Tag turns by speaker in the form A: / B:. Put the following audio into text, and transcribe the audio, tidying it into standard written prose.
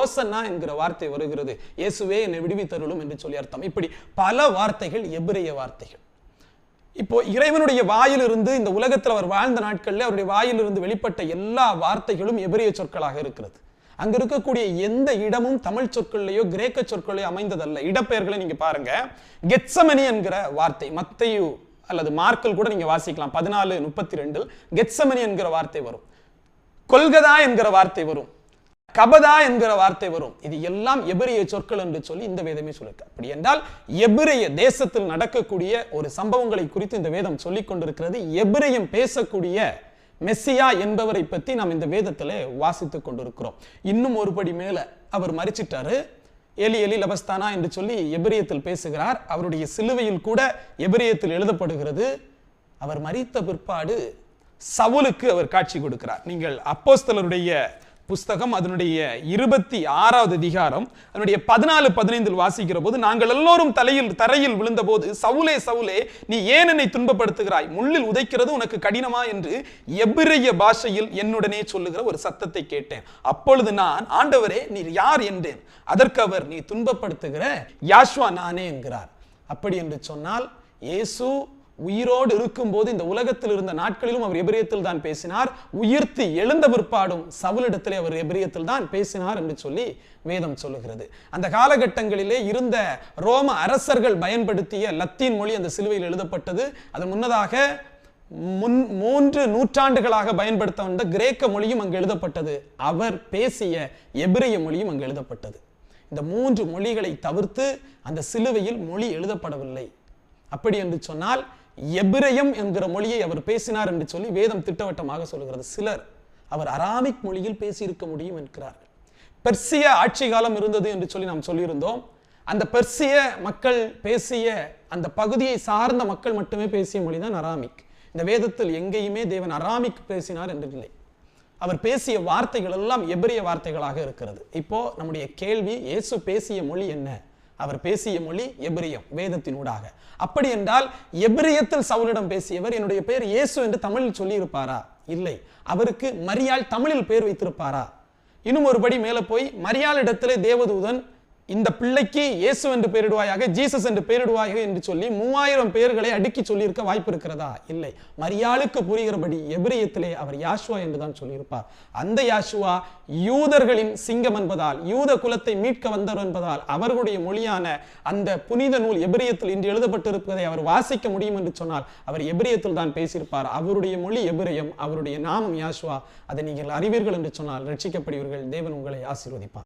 A: ஓசன்னா என்கிற வார்த்தை வருகிறது. இயேசுவே என்னை விடுவித்தருளும் என்று சொல்லி அர்த்தம். இப்படி பல வார்த்தைகள் எபிரேய வார்த்தைகள். இப்போ இறைவனுடைய வாயிலிருந்து இந்த உலகத்தில் அவர் வாழ்ந்த நாட்களில் அவருடைய வாயிலிருந்து வெளிப்பட்ட எல்லா வார்த்தைகளும் எபிரேய சொற்களாக இருக்கிறது. அங்க இருக்கக்கூடிய எந்த இடமும் தமிழ் சொற்களையோ கிரேக்க சொற்களையோ அமைந்ததல்ல. இடப்பெயர்களை நீங்க பாருங்க. கெத்சமனி என்கிற வார்த்தை மத்தேயு அல்லது மார்க்கில் கூட நீங்க வாசிக்கலாம். 14:32 கெத்சமனி என்கிற வார்த்தை வரும். கொல்கதா என்கிற வார்த்தை வரும். கபதா என்கிற வார்த்தை வரும். இது எல்லாம் எபிரேய சொற்கள் என்று சொல்லி இந்த வேதமே சொல்லிருக்கு. அப்படி என்றால் எபிரேய தேசத்தில் நடக்கக்கூடிய ஒரு சம்பவங்களை குறித்து இந்த வேதம் சொல்லிக் கொண்டிருக்கிறது. எபிரேயம் பேசக்கூடிய மெஸ்ஸியா என்பவரை பற்றி நாம் இந்த வேதத்தில் வாசித்துக் கொண்டிருக்கிறோம். இன்னும் ஒருபடி மேல அவர் மரிச்சிட்டாரு. எலி எலி லபஸ்தானா என்று சொல்லி எபிரேயத்தில் பேசுகிறார். அவருடைய சிலுவையில் கூட எபிரேயத்தில் எழுதப்படுகிறது. அவர் மரித்த பிற்பாடு சவுலுக்கு அவர் காட்சி கொடுக்கிறார். நீங்கள் அப்போஸ்தலருடைய புஸ்தகம் அதனுடைய 26வது அதிகாரம் அதனுடைய 14-15 வாசிக்கிற போது, நாங்கள் எல்லோரும் தரையில் விழுந்த போது, சவுலே சவுலே நீ ஏன் என்னை துன்பப்படுத்துகிறாய், முள்ளில் உதைக்கிறது உனக்கு கடினமா என்று எபிரேய பாஷையில் என்னுடனே சொல்லுகிற ஒரு சத்தத்தை கேட்டேன். அப்பொழுது நான், ஆண்டவரே நீர் யார் என்றேன். அதற்கு அவர், நீ துன்பப்படுத்துகிற யாஷ்வா நானே என்கிறார். அப்படி என்று சொன்னால் இயேசு உயிரோடு இருக்கும் போது இந்த உலகத்தில் இருந்த நாட்களிலும் அவர் எபிரேயத்தில் தான் பேசினார். உயிர்த்து எழுந்த பிற்பாடும் சவுலிடத்திலே அவர் எபிரேயத்தில் தான் பேசினார் என்று சொல்லி வேதம் சொல்லுகிறது. அந்த காலகட்டங்களிலே இருந்த ரோம அரசர்கள் பயன்படுத்திய லத்தீன் மொழி அந்த சிலுவையில் எழுதப்பட்டது. அது முன்னதாக 3 நூற்றாண்டுகளாக பயன்படுத்த வந்த கிரேக்க மொழியும் அங்கு எழுதப்பட்டது. அவர் பேசிய எபிரேய மொழியும் அங்கு எழுதப்பட்டது. இந்த 3 மொழிகளை தவிர்த்து அந்த சிலுவையில் மொழி எழுதப்படவில்லை. அப்படி என்று சொன்னால் எபிரேயம் என்கிற மொழியை அவர் பேசினார் என்று சொல்லி வேதம் திட்டவட்டமாக சொல்கிறது. சிலர் அவர் அராமிக் மொழியில் பேசியிருக்க முடியும் என்கிறார்கள். பெர்சிய ஆட்சி காலம் இருந்தது என்று சொல்லி நாம் சொல்லியிருந்தோம். அந்த பெர்சிய மக்கள் பேசிய அந்த பகுதியை சார்ந்த மக்கள் மட்டுமே பேசிய மொழிதான் அராமிக். இந்த வேதத்தில் எங்கேயுமே தேவன் அராமிக் பேசினார் என்று இல்லை. அவர் பேசிய வார்த்தைகள் எல்லாம் எபிரேய வார்த்தைகளாக இருக்கிறது. இப்போ நம்முடைய கேள்வி, இயேசு பேசிய மொழி என்ன? அவர் பேசிய மொழி எபிரேயம் வேதத்தினூடாக. அப்படி என்றால் எபிரேயத்தில் சவுலிடம் பேசியவர் என்னுடைய பெயர் இயேசு என்று தமிழில் சொல்லி இருப்பாரா? இல்லை. அவருக்கு மரியாள் தமிழில் பெயர் வைத்திருப்பாரா? இன்னும் ஒருபடி மேல போய் மரியாள் இடத்திலே தேவதூதன் இந்த பிள்ளைக்கு இயேசு என்று பெயரிடுவாயாக, ஜீசஸ் என்று பெயரிடுவாயாக என்று சொல்லி 3000 பெயர்களை அடுக்கி சொல்லியிருக்க வாய்ப்பு இருக்கிறதா? இல்லை. மரியாளுக்கு புரிகிறபடி எபிரேயத்திலே அவர் யாஷ்வா என்றுதான் சொல்லியிருப்பார். அந்த யாஷ்வா யூதர்களின் சிங்கம் என்பதால், யூத குலத்தை மீட்க வந்தவர் என்பதால் அவர்களுடைய மொழியான அந்த புனித நூல் எபிரேயத்தில் இன்று எழுதப்பட்டிருப்பதை அவர் வாசிக்க முடியும் என்று சொன்னால் அவர் எபிரேயத்தில் தான் பேசியிருப்பார். அவருடைய மொழி எபிரேயம், அவருடைய நாமம் யாஷ்வா. அதை நீங்கள் அறிவீர்கள் என்று சொன்னால் ரட்சிக்கப்படுவீர்கள். தேவன் உங்களை ஆசீர்வதிப்பார்.